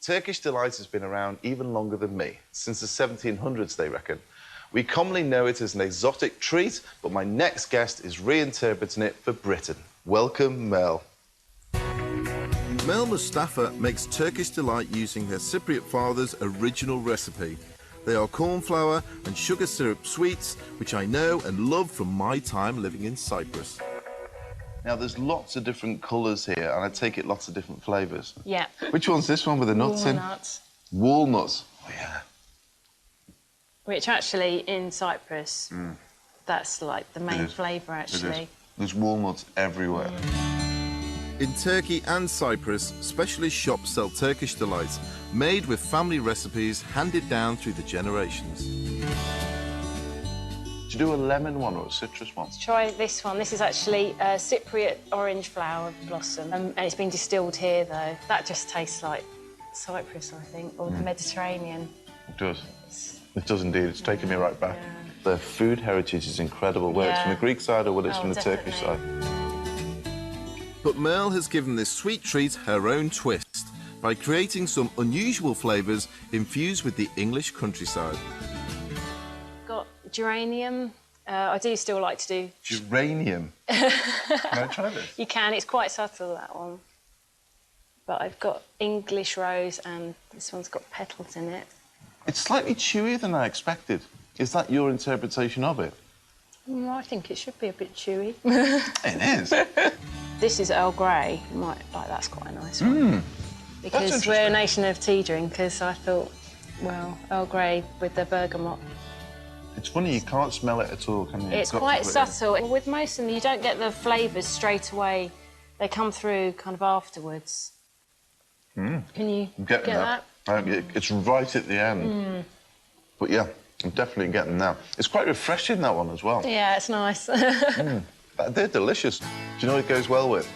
Turkish Delight has been around even longer than me, since the 1700s, they reckon. We commonly know it as an exotic treat, but my next guest is reinterpreting it for Britain. Welcome, Mel. Mel Mustafa makes Turkish Delight using her Cypriot father's original recipe. They are corn flour and sugar syrup sweets, which I know and love from my time living in Cyprus. Now, there's lots of different colours here, and I take it lots of different flavours. Yeah. Which one's this one with the nuts in? Walnuts. Walnuts. Oh, yeah. Which actually, in Cyprus, that's like the main flavour, actually. There's walnuts everywhere. In Turkey and Cyprus, specialist shops sell Turkish Delights, made with family recipes handed down through the generations. Do you do a lemon one or a citrus one? Let's try this one. This is actually a Cypriot orange flower blossom, and it's been distilled here, though. That just tastes like Cyprus, I think, or the Mediterranean. It does. It does indeed. It's taken me right back. The food heritage is incredible, whether it's from the Greek side or whether it's from the Turkish side. But Merle has given this sweet treat her own twist by creating some unusual flavours infused with the English countryside. Got geranium. I do still like to do... Geranium? Can I try this? You can. It's quite subtle, that one. But I've got English rose, and this one's got petals in it. It's slightly chewier than I expected. Is that your interpretation of it? I think it should be a bit chewy. It is. This is Earl Grey. You might like that's quite a nice one. Because we're a nation of tea drinkers, I thought, well, Earl Grey with the bergamot. It's funny, you can't smell it at all, can you? It's quite subtle. With most of them, you don't get the flavours straight away. They come through kind of afterwards. Can you get that? It's right at the end. But yeah, I'm definitely getting that. It's quite refreshing, that one, as well. Yeah, it's nice. They're delicious. Do you know what it goes well with?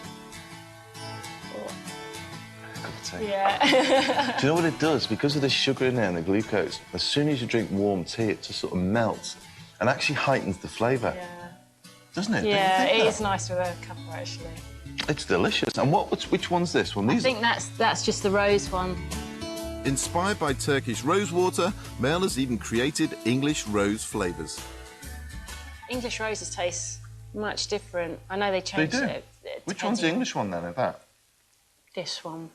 Yeah. Do you know what it does? Because of the sugar in there and the glucose, as soon as you drink warm tea, it just sort of melts and actually heightens the flavour. Yeah. Doesn't it? Yeah, it is nice with a cuppa, actually. It's delicious. And which one's this one? I think that's just the rose one. Inspired by Turkish rose water, Mel has even created English rose flavours. English roses taste much different. I know they changed it. Which one's the English one, then, of that? This one.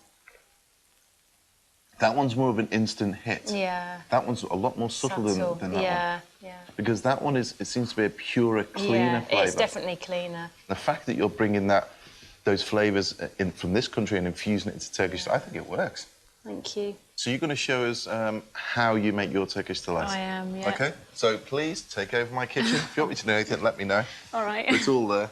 That one's more of an instant hit. Yeah. That one's a lot more subtle than that one. Yeah. Because that one it seems to be a purer, cleaner flavour. It's definitely cleaner. The fact that you're bringing those flavours in from this country and infusing it into Turkish, I think it works. Thank you. So you're going to show us how you make your Turkish Delight. I am, yeah. OK, so please take over my kitchen. If you want me to know anything, let me know. All right. It's all there.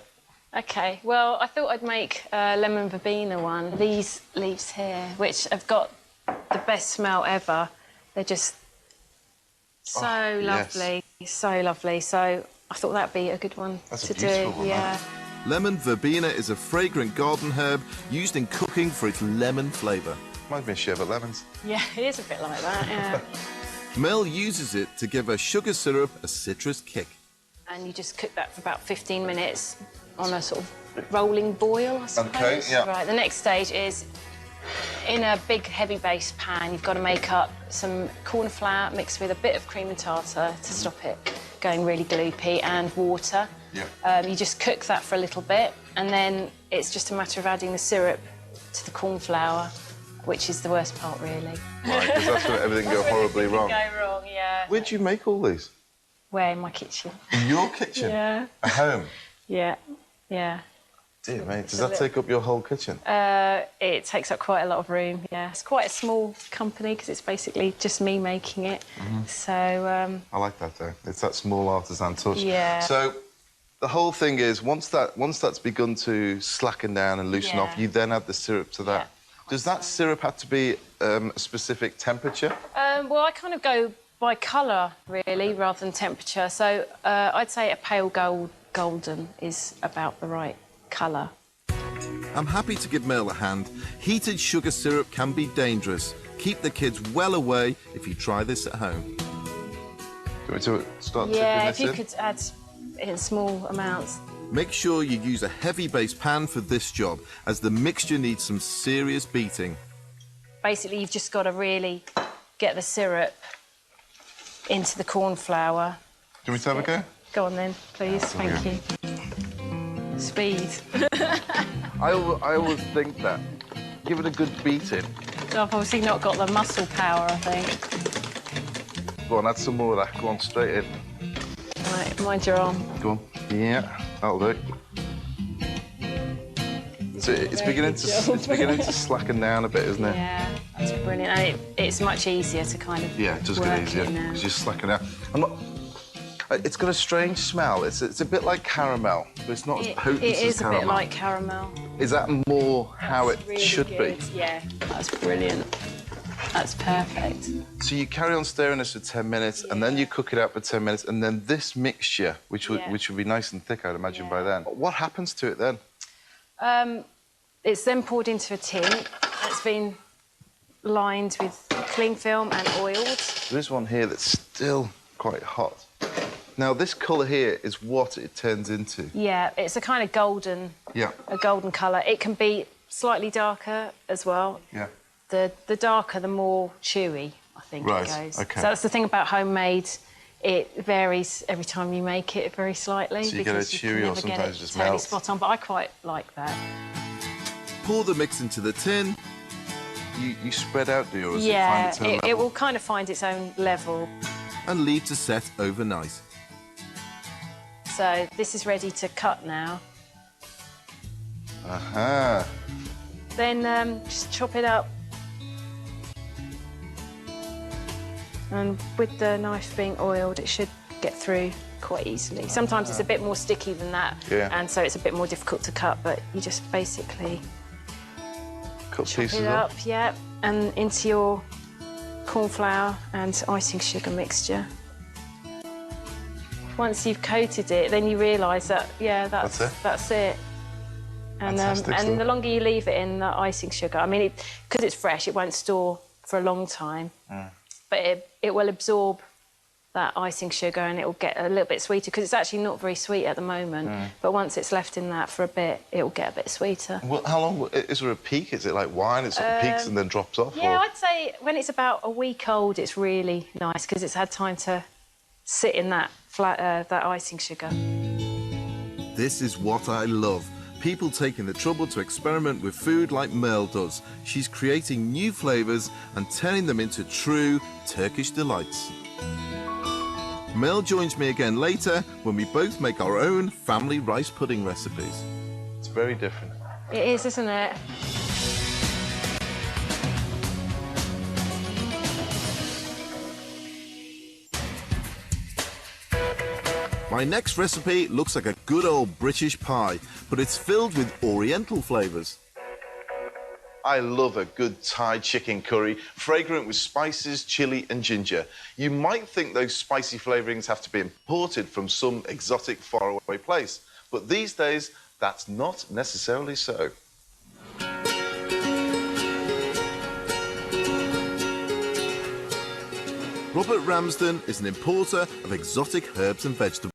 OK, well, I thought I'd make a lemon verbena one. These leaves here, which have got the best smell ever. They're just so lovely, so lovely. So I thought that'd be a good one to do. One, yeah. Lemon verbena is a fragrant garden herb used in cooking for its lemon flavour. Reminds me of sherbet lemons. Yeah, it is a bit like that, yeah. Mel uses it to give her sugar syrup a citrus kick. And you just cook that for about 15 minutes on a sort of rolling boil, I suppose. OK, yeah. Right, the next stage is in a big heavy base pan, you've got to make up some corn flour mixed with a bit of cream and tartar to stop it going really gloopy, and water. Yeah. You just cook that for a little bit, and then it's just a matter of adding the syrup to the corn flour, which is the worst part, really. Right, because that's where everything go horribly wrong. Go wrong, yeah. Where'd you make all these? Where? In my kitchen. In your kitchen? Yeah. At home? Yeah, yeah. Dear me, does that take up your whole kitchen? It takes up quite a lot of room, yeah. It's quite a small company because it's basically just me making it. So... I like that, though. It's that small artisan touch. Yeah. So the whole thing is, once that's begun to slacken down and loosen off, you then add the syrup to that. Yeah. Does that syrup have to be a specific temperature? Well, I kind of go by colour, really, rather than temperature. So I'd say a pale golden is about the right colour. I'm happy to give Mel a hand. Heated sugar syrup can be dangerous. Keep the kids well away if you try this at home. Do you want me to start tipping this in? Yeah, if you could add in small amounts. Make sure you use a heavy base pan for this job, as the mixture needs some serious beating. basically you've just got to really get the syrup into the corn flour. Do you want me to have a go? Go on then, please. Thank you. Speed. I always think that. Give it a good beating. So I've obviously not got the muscle power, I think. Go on, add some more of that. Go on, straight in. Right, mind your arm. Go on. Yeah, that'll do. So it's beginning to slacken down a bit, isn't it? Yeah, that's brilliant. And it's much easier to kind of Yeah, it does get easier because you're slacking down. It's got a strange smell. It's a bit like caramel, but it's not as potent as caramel. It is a bit like caramel. Is that more how it Really should good. be? Yeah, that's brilliant. That's perfect. So you carry on stirring this for 10 minutes, and then you cook it out for 10 minits, and then this mixture, which would be nice and thick, I'd imagine, by then. What happens to it then? It's then poured into a tin. It's been lined with cling film and oiled. There's one here that's still quite hot. Now, this colour here is what it turns into. Yeah, it's a kind of golden, a golden colour. It can be slightly darker as well. Yeah. The darker, the more chewy, I think it goes. OK. So that's the thing about homemade. It varies every time you make it very slightly. So you get a chewy or sometimes it just melts. Spot on, but I quite like that. Pour the mix into the tin. You spread out, do you? Or does Yeah, it find its own it level? will kind of find its own level. And leave to set overnight. So this is ready to cut now. Aha. Then just chop it up. And with the knife being oiled, it should get through quite easily. Sometimes it's a bit more sticky than that, and so it's a bit more difficult to cut, but you just basically Cut chop pieces it up, and into your corn flour and icing sugar mixture. Once you've coated it, then you realise that, that's it. And the longer you leave it in the icing sugar, I mean, because it's fresh, it won't store for a long time. But it will absorb that icing sugar and it will get a little bit sweeter because it's actually not very sweet at the moment. But once it's left in that for a bit, it will get a bit sweeter. Well, how long is there a peak? Is it like wine? It sort of peaks and then drops off? Yeah, or? I'd say when it's about a week old, it's really nice because it's had time to sit in that that icing sugar. This is what I love. People taking the trouble to experiment with food like Merle does. She's creating new flavours and turning them into true Turkish delights. Merle joins me again later when we both make our own family rice pudding recipes. It's very different. It is, isn't it? My next recipe looks like a good old British pie, but it's filled with Oriental flavours. I love a good Thai chicken curry, fragrant with spices, chilli and ginger. You might think those spicy flavourings have to be imported from some exotic faraway place, but these days, that's not necessarily so. Robert Ramsden is an importer of exotic herbs and vegetables.